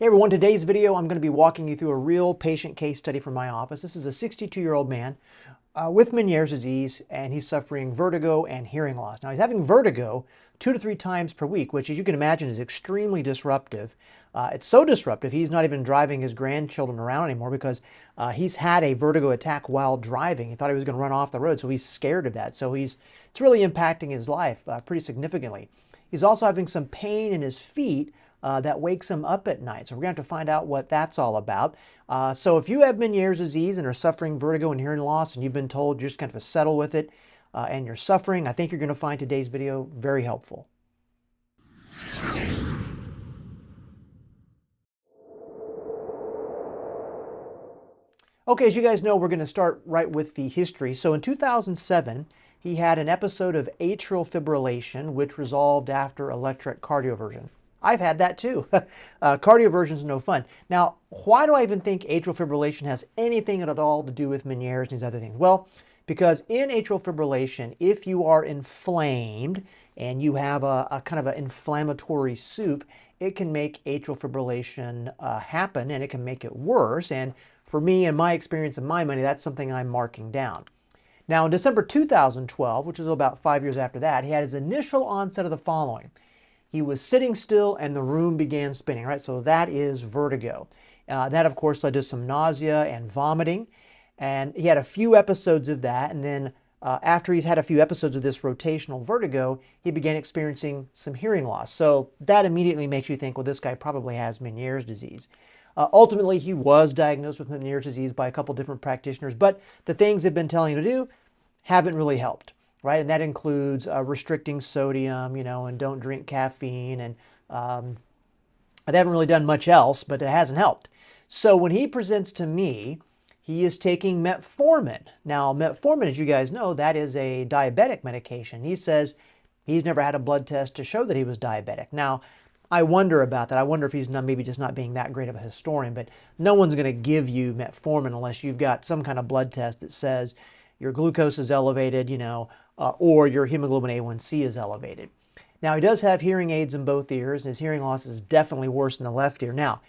Hey everyone, today's video I'm going to be walking you through a real patient case study from my office. This is a 62-year-old man with Meniere's disease, and he's suffering vertigo and hearing loss. Now he's having vertigo 2 to 3 times per week, which as you can imagine is extremely disruptive. It's so disruptive he's not even driving his grandchildren around anymore because he's had a vertigo attack while driving. He thought he was going to run off the road, so he's scared of that. So it's really impacting his life pretty significantly. He's also having some pain in his feet that wakes him up at night. So we're going to have to find out what that's all about. So if you have Meniere's disease and are suffering vertigo and hearing loss and you've been told you're just kind of settle with it and you're suffering, I think you're going to find today's video very helpful. Okay, as you guys know, we're going to start right with the history. So in 2007, he had an episode of atrial fibrillation, which resolved after electric cardioversion. I've had that too. Cardioversion is no fun. Now, why do I even think atrial fibrillation has anything at all to do with Meniere's and these other things? Well, because in atrial fibrillation, if you are inflamed and you have a kind of an inflammatory soup, it can make atrial fibrillation happen, and it can make it worse. And for me and my experience and my money, that's something I'm marking down. Now, in December 2012, which is about 5 years after that, he had his initial onset of the following. He was sitting still and the room began spinning, right? So that is vertigo. That, of course, led to some nausea and vomiting. And he had a few episodes of that. And then after he's had a few episodes of this rotational vertigo, he began experiencing some hearing loss. So that immediately makes you think, well, this guy probably has Meniere's disease. Ultimately, he was diagnosed with Meniere's disease by a couple different practitioners, but the things they've been telling him to do haven't really helped. Right, and that includes restricting sodium, and don't drink caffeine, and they haven't really done much else, but it hasn't helped. So when he presents to me, he is taking Metformin. Now, Metformin, as you guys know, that is a diabetic medication. He says he's never had a blood test to show that he was diabetic. Now, I wonder about that. I wonder if he's maybe just not being that great of a historian, but no one's going to give you Metformin unless you've got some kind of blood test that says your glucose is elevated, or your hemoglobin A1C is elevated. Now, he does have hearing aids in both ears, and his hearing loss is definitely worse in the left ear. Now,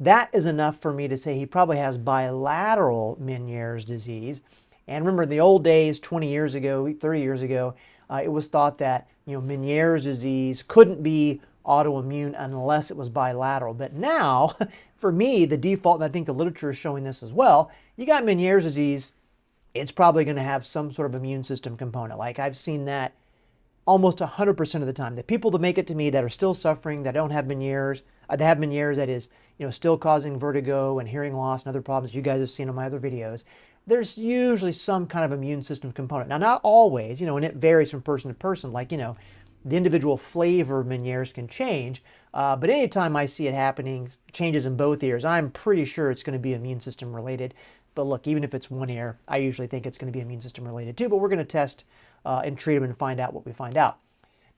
that is enough for me to say he probably has bilateral Meniere's disease. And remember, in the old days, 20 years ago, 30 years ago, it was thought that Meniere's disease couldn't be autoimmune unless it was bilateral. But now, for me, the default, and I think the literature is showing this as well, you got Meniere's disease, it's probably going to have some sort of immune system component. Like I've seen that almost 100% of the time. The people that make it to me that are still suffering, that don't have Meniere's, that have Meniere's that is, still causing vertigo and hearing loss and other problems you guys have seen in my other videos, there's usually some kind of immune system component. Now, not always, and it varies from person to person. Like, the individual flavor of Meniere's can change, but anytime I see it happening, changes in both ears, I'm pretty sure it's going to be immune system related. But look, even if it's one ear, I usually think it's going to be immune system related too, but we're going to test and treat him and find out what we find out.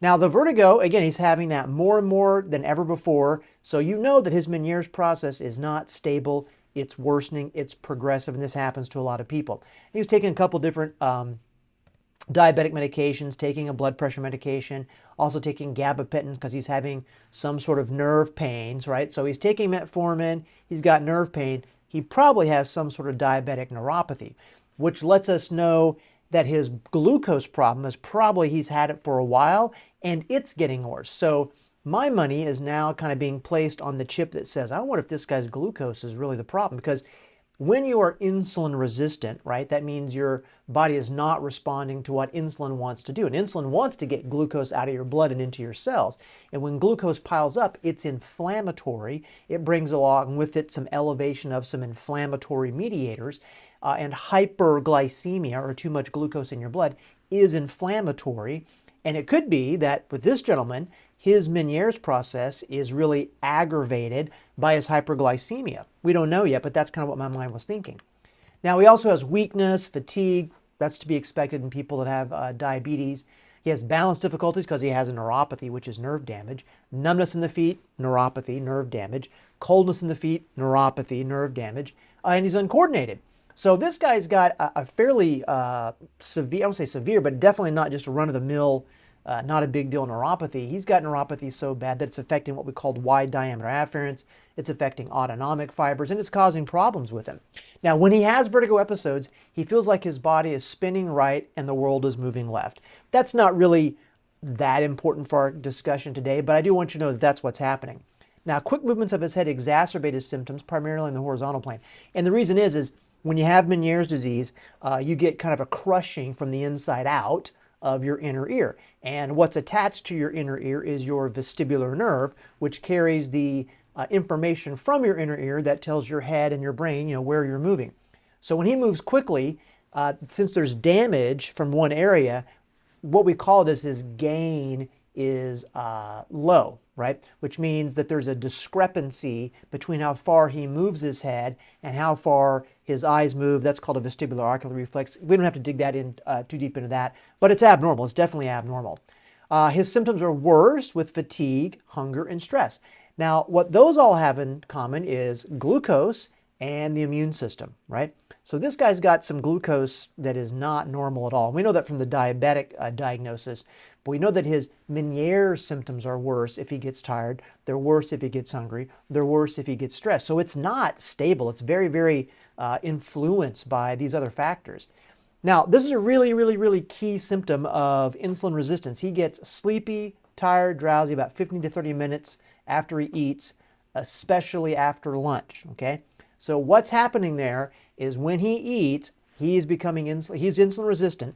Now, the vertigo, again, he's having that more and more than ever before, so you know that his Meniere's process is not stable, it's worsening, it's progressive, and this happens to a lot of people. He was taking a couple different diabetic medications, taking a blood pressure medication, also taking gabapentin because he's having some sort of nerve pains, right? So he's taking metformin, he's got nerve pain. He probably has some sort of diabetic neuropathy, which lets us know that his glucose problem is probably he's had it for a while and it's getting worse. So my money is now kind of being placed on the chip that says, I wonder if this guy's glucose is really the problem, because when you are insulin resistant, right, that means your body is not responding to what insulin wants to do. And insulin wants to get glucose out of your blood and into your cells. And when glucose piles up, it's inflammatory. It brings along with it some elevation of some inflammatory mediators. And hyperglycemia, or too much glucose in your blood, is inflammatory. And it could be that with this gentleman, his Meniere's process is really aggravated by his hyperglycemia. We don't know yet, but that's kind of what my mind was thinking. Now, he also has weakness, fatigue. That's to be expected in people that have diabetes. He has balance difficulties because he has a neuropathy, which is nerve damage. Numbness in the feet, neuropathy, nerve damage. Coldness in the feet, neuropathy, nerve damage. And he's uncoordinated. So this guy's got a fairly severe, I don't say severe, but definitely not just a run-of-the-mill not a big deal neuropathy. He's got neuropathy so bad that it's affecting what we call wide diameter afferents. It's affecting autonomic fibers, and it's causing problems with him. Now, when he has vertigo episodes, he feels like his body is spinning right and the world is moving left. That's not really that important for our discussion today, but I do want you to know that that's what's happening. Now, quick movements of his head exacerbate his symptoms, primarily in the horizontal plane. And the reason is when you have Meniere's disease, you get kind of a crushing from the inside out of your inner ear. And what's attached to your inner ear is your vestibular nerve, which carries the information from your inner ear that tells your head and your brain, where you're moving. So when he moves quickly, since there's damage from one area, what we call this is gain is low, right? Which means that there's a discrepancy between how far he moves his head and how far his eyes move. That's called a vestibular ocular reflex. We don't have to dig that in too deep into that, but it's abnormal. It's definitely abnormal. His symptoms are worse with fatigue, hunger, and stress. Now, what those all have in common is glucose and the immune system, right? So this guy's got some glucose that is not normal at all. We know that from the diabetic diagnosis, but we know that his Ménière symptoms are worse if he gets tired. They're worse if he gets hungry. They're worse if he gets stressed. So it's not stable. It's very, very influenced by these other factors. Now, this is a really, really, really key symptom of insulin resistance. He gets sleepy, tired, drowsy about 15 to 30 minutes after he eats, especially after lunch, okay? So what's happening there is when he eats, he's insulin resistant.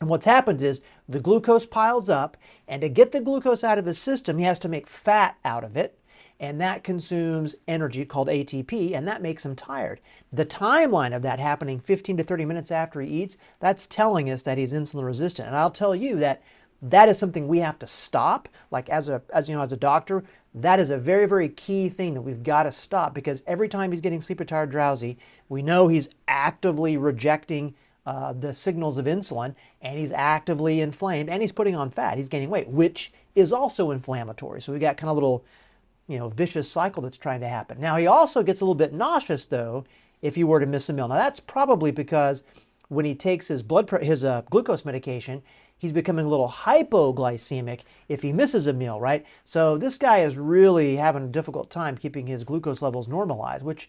And what's happened is the glucose piles up, and to get the glucose out of his system, he has to make fat out of it, and that consumes energy called ATP, and that makes him tired. The timeline of that happening 15 to 30 minutes after he eats, that's telling us that he's insulin resistant. And I'll tell you that that is something we have to stop. Like as a doctor, that is a very, very key thing that we've got to stop, because every time he's getting sleepy, tired, drowsy, we know he's actively rejecting the signals of insulin, and he's actively inflamed, and he's putting on fat. He's gaining weight, which is also inflammatory. So we got kind of a little, vicious cycle that's trying to happen. Now, he also gets a little bit nauseous, though, if he were to miss a meal. Now, that's probably because when he takes his glucose medication, he's becoming a little hypoglycemic if he misses a meal, right? So this guy is really having a difficult time keeping his glucose levels normalized, which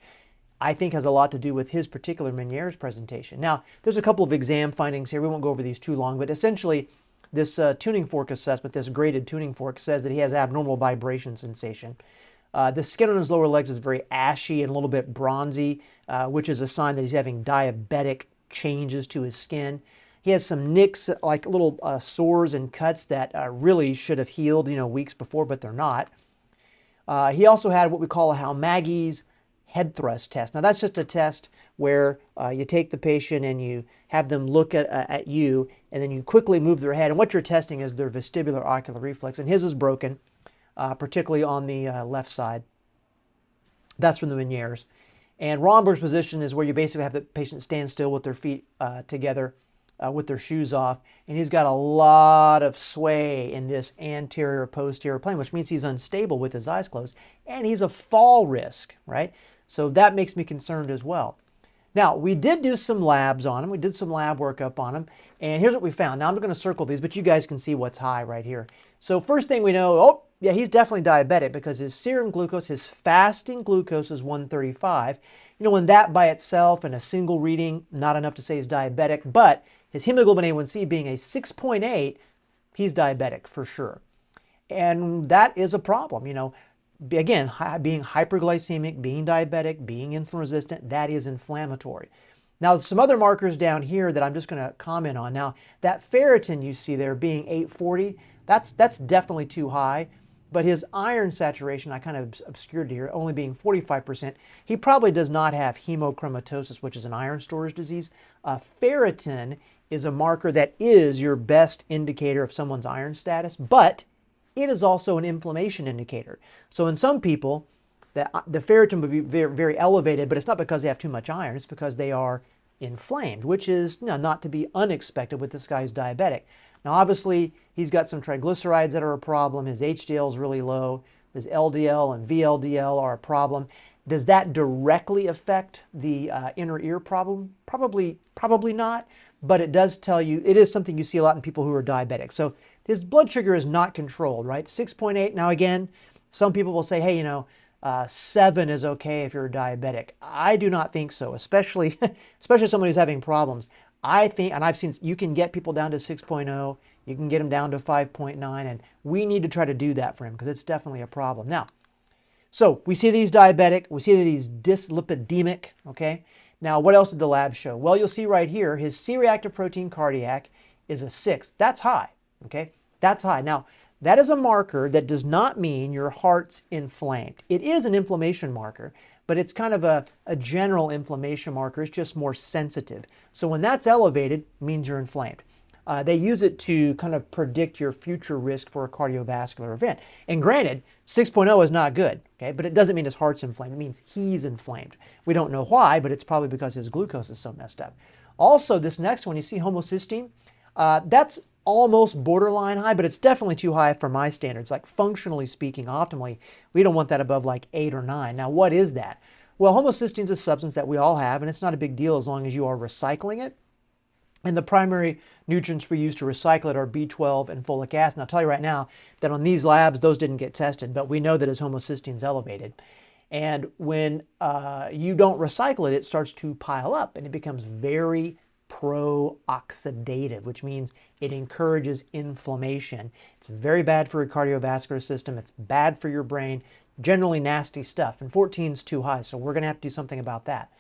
I think has a lot to do with his particular Meniere's presentation. Now, there's a couple of exam findings here. We won't go over these too long, but essentially this tuning fork assessment, this graded tuning fork, says that he has abnormal vibration sensation. The skin on his lower legs is very ashy and a little bit bronzy, which is a sign that he's having diabetic changes to his skin. He has some nicks, like little sores and cuts that really should have healed, weeks before, but they're not. He also had what we call a Halmagi's head thrust test. Now, that's just a test where you take the patient and you have them look at you, and then you quickly move their head. And what you're testing is their vestibular ocular reflex. And his is broken, particularly on the left side. That's from the Meniere's. And Romberg's position is where you basically have the patient stand still with their feet together, with their shoes off. And he's got a lot of sway in this anterior posterior plane, which means he's unstable with his eyes closed. And he's a fall risk, right? So that makes me concerned as well. Now, we did do some labs on him. We did some lab workup on him. And here's what we found. Now, I'm going to circle these, but you guys can see what's high right here. So first thing we know, oh, yeah, he's definitely diabetic because his serum glucose, his fasting glucose is 135. And that by itself in a single reading, not enough to say he's diabetic, but his hemoglobin A1C being a 6.8, he's diabetic for sure. And that is a problem, Again, being hyperglycemic, being diabetic, being insulin resistant, that is inflammatory. Now, some other markers down here that I'm just going to comment on. Now, that ferritin you see there being 840, that's definitely too high. But his iron saturation, I kind of obscured here, only being 45%. He probably does not have hemochromatosis, which is an iron storage disease. Ferritin is a marker that is your best indicator of someone's iron status, but it is also an inflammation indicator. So in some people, the ferritin would be very, very elevated, but it's not because they have too much iron, it's because they are inflamed, which is not to be unexpected with this guy who's diabetic. Now obviously, he's got some triglycerides that are a problem, his HDL is really low, his LDL and VLDL are a problem. Does that directly affect the inner ear problem? Probably not, but it does tell you, it is something you see a lot in people who are diabetic. So his blood sugar is not controlled, right? 6.8. Now again, some people will say, hey, 7 is okay if you're a diabetic. I do not think so, especially someone who's having problems. I think, and I've seen, you can get people down to 6.0, you can get them down to 5.9, and we need to try to do that for him because it's definitely a problem. Now, so we see that he's diabetic, we see that he's dyslipidemic, okay? Now, what else did the lab show? Well, you'll see right here, his C-reactive protein cardiac is a 6. That's high, okay? That's high. Now, that is a marker that does not mean your heart's inflamed. It is an inflammation marker, but it's kind of a general inflammation marker. It's just more sensitive. So when that's elevated, it means you're inflamed. They use it to kind of predict your future risk for a cardiovascular event. And granted, 6.0 is not good, okay? But it doesn't mean his heart's inflamed. It means he's inflamed. We don't know why, but it's probably because his glucose is so messed up. Also, this next one, you see homocysteine? That's almost borderline high, but it's definitely too high for my standards. Like functionally speaking, optimally, we don't want that above like 8 or 9. Now, what is that? Well, homocysteine is a substance that we all have, and it's not a big deal as long as you are recycling it. And the primary nutrients we use to recycle it are B12 and folic acid. And I'll tell you right now that on these labs, those didn't get tested, but we know that his homocysteine is elevated. And when you don't recycle it, it starts to pile up and it becomes very pro-oxidative, which means it encourages inflammation. It's very bad for your cardiovascular system. It's bad for your brain. Generally nasty stuff. And 14 is too high, so we're going to have to do something about that.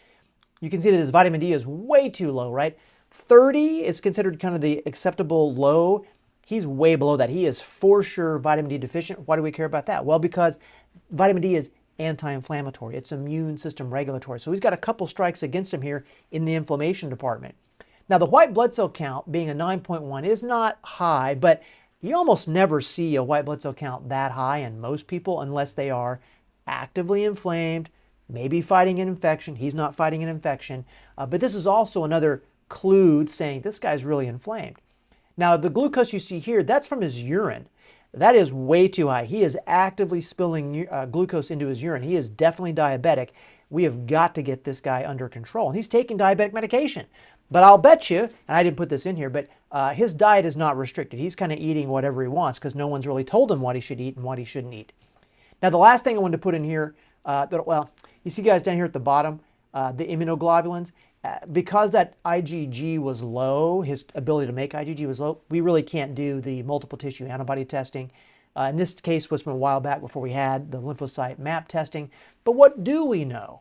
You can see that his vitamin D is way too low, right? 30 is considered kind of the acceptable low. He's way below that. He is for sure vitamin D deficient. Why do we care about that? Well, because vitamin D is anti-inflammatory. It's immune system regulatory. So he's got a couple strikes against him here in the inflammation department. Now, the white blood cell count being a 9.1 is not high, but you almost never see a white blood cell count that high in most people unless they are actively inflamed, maybe fighting an infection. He's not fighting an infection. But this is also another clue saying this guy's really inflamed. Now, the glucose you see here, that's from his urine. That is way too high. He is actively spilling glucose into his urine. He is definitely diabetic. We have got to get this guy under control. And he's taking diabetic medication. But I'll bet you, and I didn't put this in here, but his diet is not restricted. He's kind of eating whatever he wants because no one's really told him what he should eat and what he shouldn't eat. Now, the last thing I wanted to put in here, well, you see guys down here at the bottom, the immunoglobulins. Because that IgG was low, his ability to make IgG was low, we really can't do the multiple tissue antibody testing. In this case was from a while back before we had the lymphocyte map testing. But what do we know?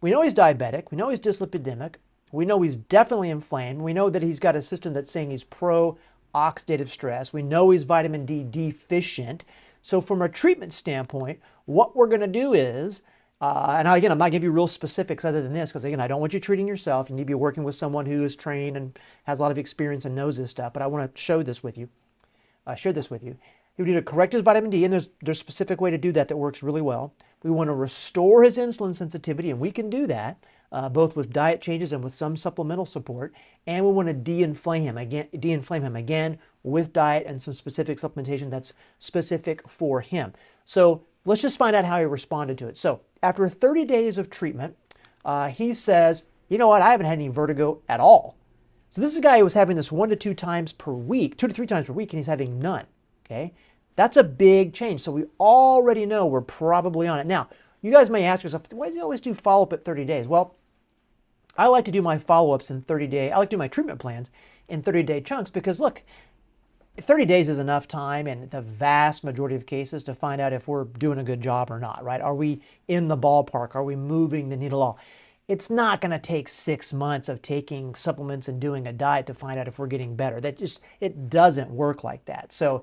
We know he's diabetic. We know he's dyslipidemic. We know he's definitely inflamed. We know that he's got a system that's saying he's pro-oxidative stress. We know he's vitamin D deficient. So from a treatment standpoint, what we're going to do is, and again, I'm not giving you real specifics other than this, because again, I don't want you treating yourself. You need to be working with someone who is trained and has a lot of experience and knows this stuff. But I want to show this with you, share this with you. You need to correct his vitamin D, and there's a specific way to do that that works really well. We want to restore his insulin sensitivity, and we can do that both with diet changes and with some supplemental support. And we want to de-inflame him again with diet and some specific supplementation that's specific for him. So let's just find out how he responded to it. So after 30 days of treatment, he says, you know what, I haven't had any vertigo at all. So this is a guy who was having this 1 to 2 times per week, 2 to 3 times per week, and he's having none. Okay, that's a big change. So we already know we're probably on it. Now, you guys may ask yourself, why does he always do follow-up at 30 days? Well, I like to do my follow-ups in 30-day, I like to do my treatment plans in 30-day chunks because look, 30 days is enough time in the vast majority of cases to find out if we're doing a good job or not, right? Are we in the ballpark? Are we moving the needle all? It's not going to take 6 months of taking supplements and doing a diet to find out if we're getting better. It doesn't work like that. So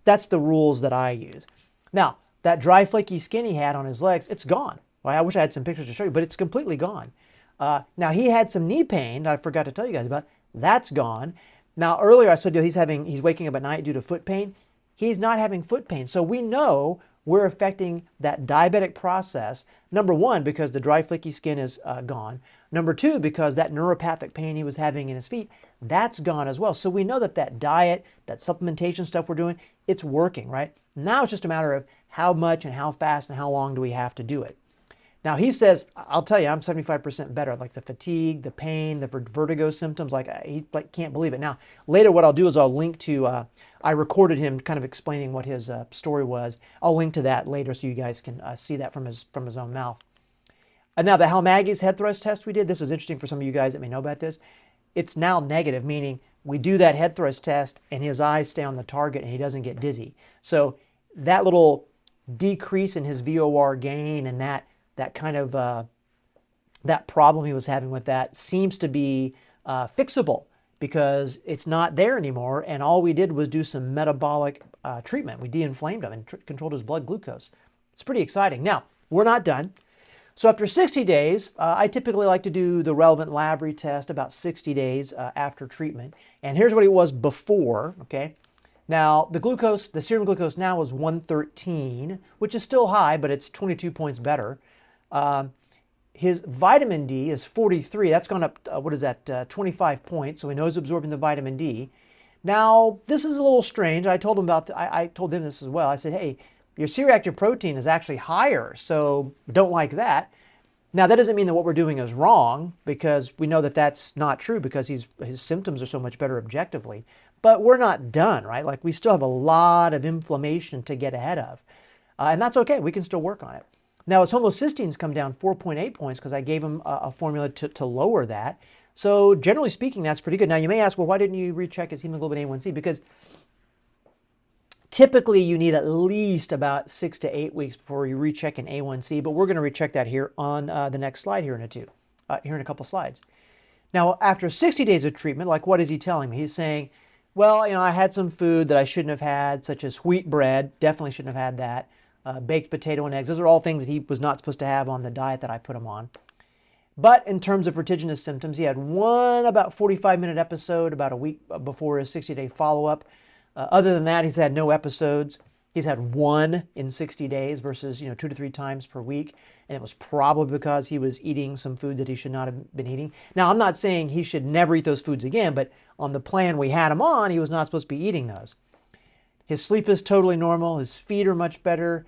that's the rules that I use. Now, that dry, flaky skin he had on his legs, it's gone. Well, I wish I had some pictures to show you, but it's completely gone. Now, he had some knee pain that I forgot to tell you guys about. That's gone. Now, earlier I said he's waking up at night due to foot pain. He's not having foot pain. So we know we're affecting that diabetic process. Number one, because the dry, flaky skin is gone. Number two, because that neuropathic pain he was having in his feet, that's gone as well. So we know that diet, that supplementation stuff we're doing, it's working, right? Now it's just a matter of how much and how fast and how long do we have to do it. Now he says, I'll tell you, I'm 75% better. Like the fatigue, the pain, the vertigo symptoms, he can't believe it. Now, later what I'll do is I'll link to, I recorded him kind of explaining what his story was. I'll link to that later so you guys can see that from his own mouth. Now the Halmagi's head thrust test we did, this is interesting for some of you guys that may know about this. It's now negative, meaning we do that head thrust test and his eyes stay on the target and he doesn't get dizzy. So that little decrease in his VOR gain and that kind of that problem he was having with that seems to be fixable because it's not there anymore, and all we did was do some metabolic treatment. We de-inflamed him and controlled his blood glucose. It's pretty exciting. Now, we're not done. So after 60 days, I typically like to do the relevant lab retest about 60 days after treatment. And here's what it was before, okay? Now, the glucose, the serum glucose now is 113, which is still high, but it's 22 points better. His vitamin D is 43. That's gone up, 25 points, so he knows absorbing the vitamin D. Now, this is a little strange. I told him I told him this as well. I said, hey, your C-reactive protein is actually higher, so don't like that. Now, that doesn't mean that what we're doing is wrong, because we know that that's not true because his symptoms are so much better objectively. But we're not done, right? Like, we still have a lot of inflammation to get ahead of. And that's okay. We can still work on it. Now, his homocysteines come down 4.8 points because I gave him a formula to lower that. So generally speaking, that's pretty good. Now, you may ask, well, why didn't you recheck his hemoglobin A1C? Because typically you need at least about 6 to 8 weeks before you recheck an A1C, but we're going to recheck that here on the next slide here in a couple slides. Now, after 60 days of treatment, like what is he telling me? He's saying, well, I had some food that I shouldn't have had, such as wheat bread. Definitely shouldn't have had that. Baked potato and eggs. Those are all things that he was not supposed to have on the diet that I put him on. But in terms of vertiginous symptoms, he had one about 45-minute episode about a week before his 60-day follow-up. Other than that, he's had no episodes. He's had one in 60 days versus 2 to 3 times per week. And it was probably because he was eating some food that he should not have been eating. Now, I'm not saying he should never eat those foods again, but on the plan we had him on, he was not supposed to be eating those. His sleep is totally normal. His feet are much better.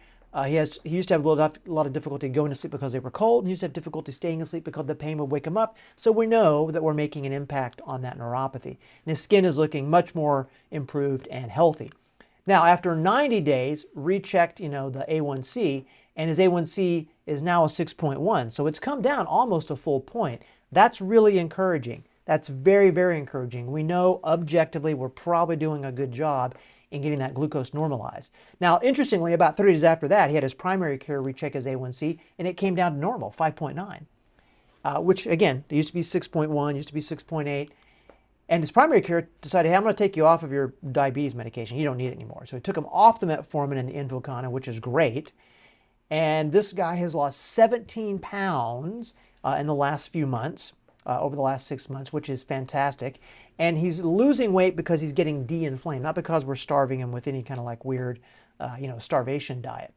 He used to have a lot of difficulty going to sleep because they were cold. And he used to have difficulty staying asleep because the pain would wake him up. So we know that we're making an impact on that neuropathy. And his skin is looking much more improved and healthy. Now, after 90 days, rechecked, the A1C, and his A1C is now a 6.1. So it's come down almost a full point. That's really encouraging. That's very, very encouraging. We know objectively we're probably doing a good job in getting that glucose normalized. Now, interestingly, about 30 days after that, he had his primary care recheck his A1C, and it came down to normal, 5.9, which, again, it used to be 6.1, used to be 6.8. And his primary care decided, hey, I'm going to take you off of your diabetes medication. You don't need it anymore. So he took him off the Metformin and the Invokana, which is great. And this guy has lost 17 pounds in the last few months, over the last 6 months, which is fantastic. And he's losing weight because he's getting de-inflamed, not because we're starving him with any kind of like weird, starvation diet.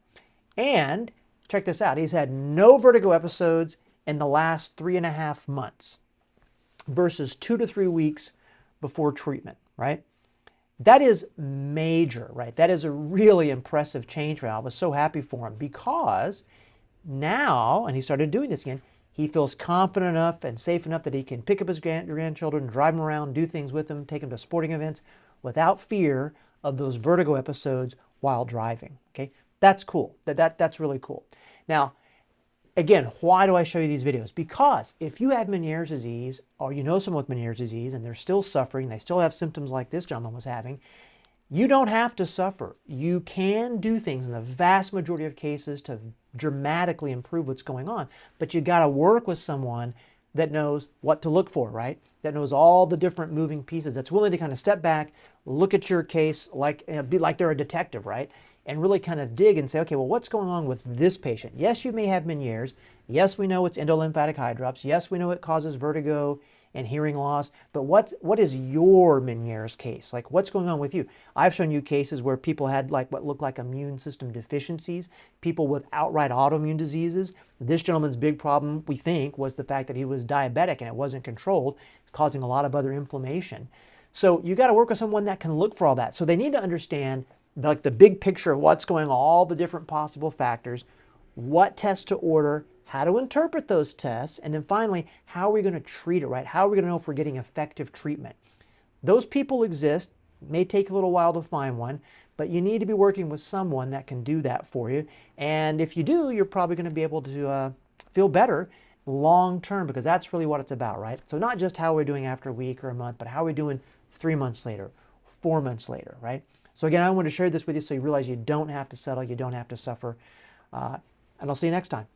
And check this out. He's had no vertigo episodes in the last 3.5 months versus 2 to 3 weeks before treatment, right? That is major, right? That is a really impressive change for him. I was so happy for him because now, and he started doing this again, he feels confident enough and safe enough that he can pick up his grandchildren, drive them around, do things with them, take them to sporting events without fear of those vertigo episodes while driving, okay? That's cool. That's really cool. Now, again, why do I show you these videos? Because if you have Ménière's disease or you know someone with Ménière's disease and they're still suffering, they still have symptoms like this gentleman was having, you don't have to suffer. You can do things in the vast majority of cases to dramatically improve what's going on, but you got to work with someone that knows what to look for, right? That knows all the different moving pieces, that's willing to kind of step back, look at your case like, be like they're a detective, right? And really kind of dig and say, okay, well, what's going on with this patient? Yes, you may have Ménière's. Yes, we know it's endolymphatic hydrops. Yes, we know it causes vertigo and hearing loss, but what is your Ménière's case? Like, what's going on with you? I've shown you cases where people had like what looked like immune system deficiencies, people with outright autoimmune diseases. This gentleman's big problem, we think, was the fact that he was diabetic and it wasn't controlled, causing a lot of other inflammation. So you got to work with someone that can look for all that. So they need to understand like the big picture of what's going on, all the different possible factors, what tests to order, how to interpret those tests, and then finally, how are we going to treat it, right? How are we going to know if we're getting effective treatment? Those people exist. It may take a little while to find one, but you need to be working with someone that can do that for you. And if you do, you're probably going to be able to feel better long term, because that's really what it's about, right? So not just how we're doing after a week or a month, but how we're doing 3 months later, 4 months later, right? So again, I want to share this with you so you realize you don't have to settle, you don't have to suffer. And I'll see you next time.